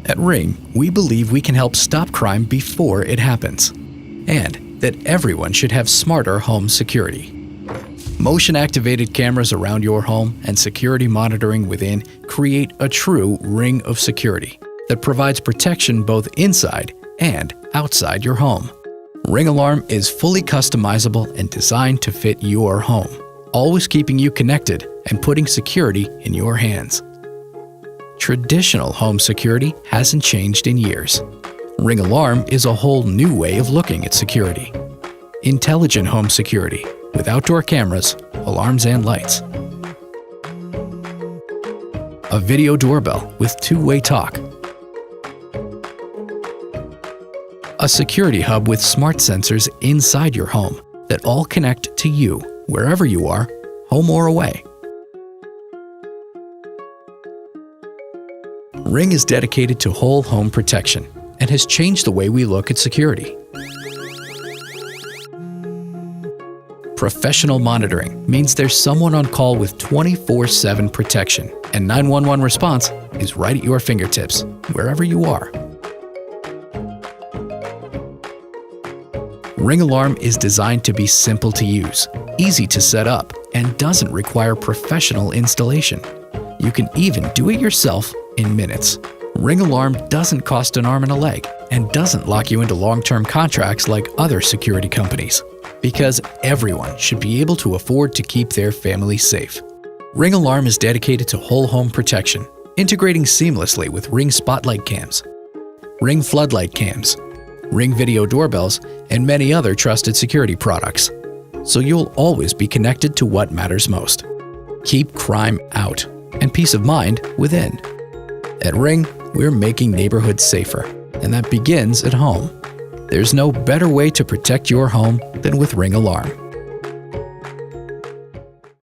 At Ring, we believe we can help stop crime before it happens, and that everyone should have smarter home security. Motion-activated cameras around your home and security monitoring within create a true ring of security that provides protection both inside and outside your home. Ring Alarm is fully customizable and designed to fit your home, always keeping you connected and putting security in your hands. Traditional home security hasn't changed in years. Ring Alarm is a whole new way of looking at security. Intelligent home security with outdoor cameras, alarms, and lights. A video doorbell with two-way talk. A security hub with smart sensors inside your home that all connect to you wherever you are, home or away. Ring is dedicated to whole home protection and has changed the way we look at security. Professional monitoring means there's someone on call with 24/7 protection, and 911 response is right at your fingertips, wherever you are. Ring Alarm is designed to be simple to use, easy to set up, and doesn't require professional installation. You can even do it yourself in minutes. Ring Alarm doesn't cost an arm and a leg and doesn't lock you into long-term contracts like other security companies, because everyone should be able to afford to keep their family safe. Ring Alarm is dedicated to whole home protection, integrating seamlessly with Ring Spotlight cams, Ring Floodlight cams, Ring video doorbells, and many other trusted security products. So you'll always be connected to what matters most. Keep crime out and peace of mind within. At Ring, we're making neighborhoods safer, and that begins at home. There's no better way to protect your home than with Ring Alarm.